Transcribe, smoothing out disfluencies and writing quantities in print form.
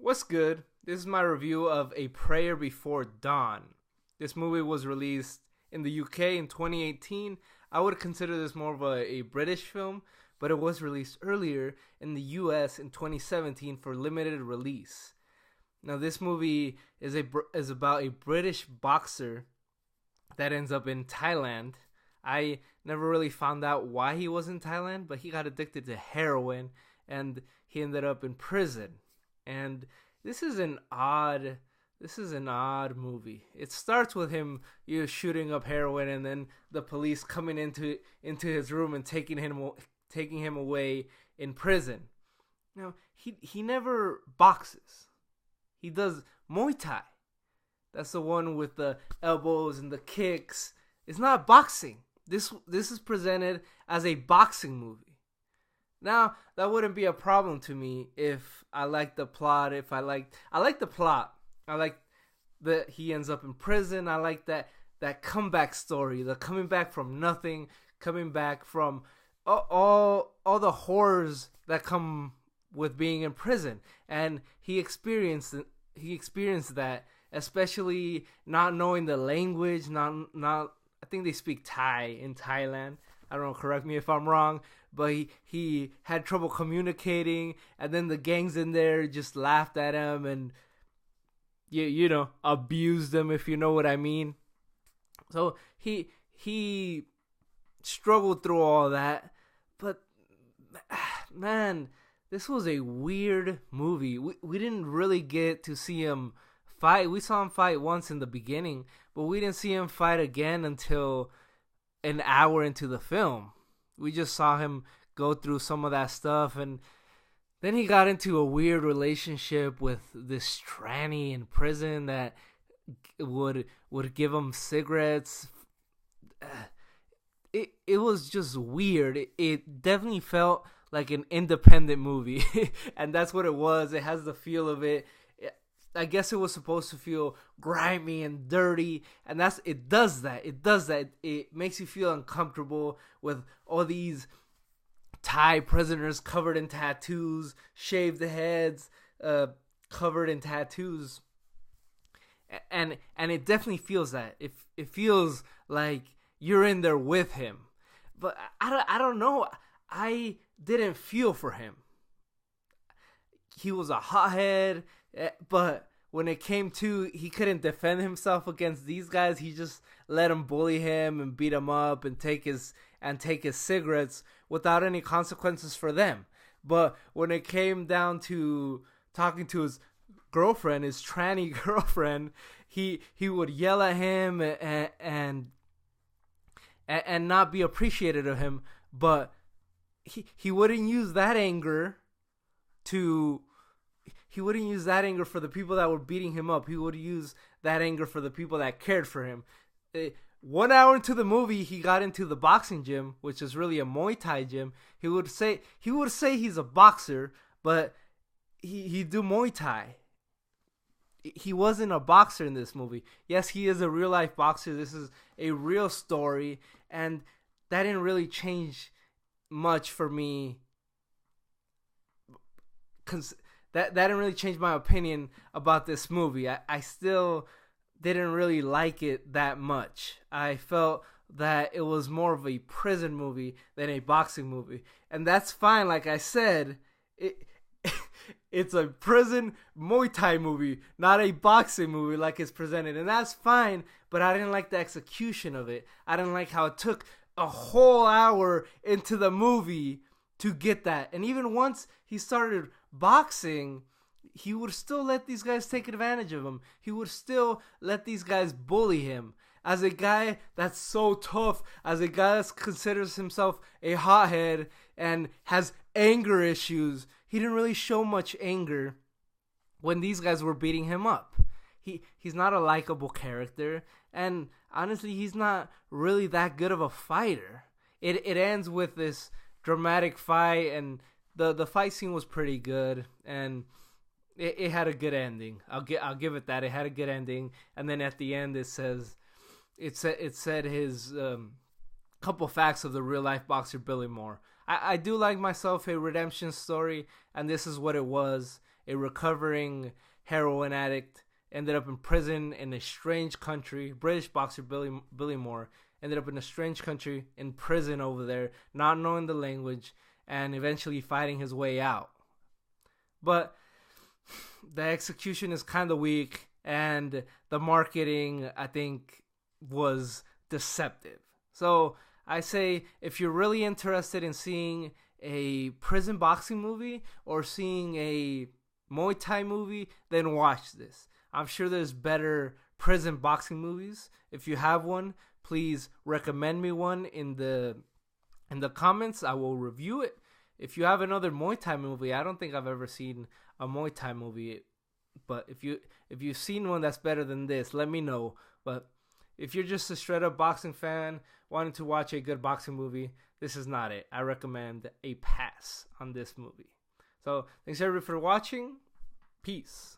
What's good? This is my review of A Prayer Before Dawn. This movie was released in the UK in 2018. I would consider this more of a British film, but it was released earlier in the US in 2017 for limited release. Now, this movie is about a British boxer that ends up in Thailand. I never really found out why he was in Thailand, but he got addicted to heroin and he ended up in prison. And this is an odd movie. It starts with him shooting up heroin and then the police coming into his room and taking him away in prison. Now, he never boxes. He does Muay Thai. That's the one with the elbows and the kicks. It's not boxing. This is presented as a boxing movie. Now, that wouldn't be a problem to me if I liked the plot. I like the plot. I like that he ends up in prison. I like that comeback story, the coming back from nothing, coming back from all the horrors that come with being in prison. And he experienced that, especially not knowing the language, not I think they speak Thai in Thailand. I don't know, correct me if I'm wrong, but he had trouble communicating, and then the gangs in there just laughed at him and you know, abused him, if you know what I mean. So he struggled through all that, but man, this was a weird movie. We didn't really get to see him fight. We saw him fight once in the beginning, but we didn't see him fight again until an hour into the film. We just saw him go through some of that stuff, and then he got into a weird relationship with this tranny in prison that would give him cigarettes. It was just weird. It definitely felt like an independent movie, and that's what it was. It has the feel of it. I guess it was supposed to feel grimy and dirty, and it does that. It makes you feel uncomfortable with all these Thai prisoners covered in tattoos, shaved heads, covered in tattoos, and it definitely feels that. It feels like you're in there with him, but I don't know. I didn't feel for him. He was a hothead. But when it came to, he couldn't defend himself against these guys. He just let them bully him and beat him up and take his cigarettes without any consequences for them. But when it came down to talking to his girlfriend, his tranny girlfriend, he would yell at him and not be appreciative of him. But he wouldn't use that anger for the people that were beating him up. He would use that anger for the people that cared for him. 1 hour into the movie, he got into the boxing gym, which is really a Muay Thai gym. He would say he's a boxer, but he do Muay Thai. He wasn't a boxer in this movie. Yes, he is a real life boxer. This is a real story, and that didn't really change much for me. That didn't really change my opinion about this movie. I still didn't really like it that much. I felt that it was more of a prison movie than a boxing movie. And that's fine. Like I said, it's a prison Muay Thai movie, not a boxing movie like it's presented. And that's fine, but I didn't like the execution of it. I didn't like how it took a whole hour into the movie to get that. And even once he started boxing, he would still let these guys take advantage of him. He would still let these guys bully him. As a guy that's so tough, as a guy that considers himself a hothead and has anger issues, he didn't really show much anger when these guys were beating him up. He's not a likable character, and honestly, he's not really that good of a fighter. It ends with this dramatic fight, and the fight scene was pretty good, and it had a good ending. I'll give it that. It had a good ending, and then at the end it said his couple facts of the real life boxer Billy Moore. I do like myself a redemption story, and this is what it was. a recovering heroin addict, ended up in prison in a strange country. British boxer Billy Moore ended up in a strange country in prison over there, not knowing the language, and eventually fighting his way out. But the execution is kind of weak, and the marketing, I think, was deceptive. So I say, if you're really interested in seeing a prison boxing movie or seeing a Muay Thai movie, then watch this. I'm sure there's better prison boxing movies. If you have one, please recommend me one in the comments. I will review it. If you have another Muay Thai movie, I don't think I've ever seen a Muay Thai movie, but if you've seen one that's better than this, let me know. But if you're just a straight up boxing fan wanting to watch a good boxing movie, this is not it. I recommend a pass on this movie. So thanks everybody for watching. Peace.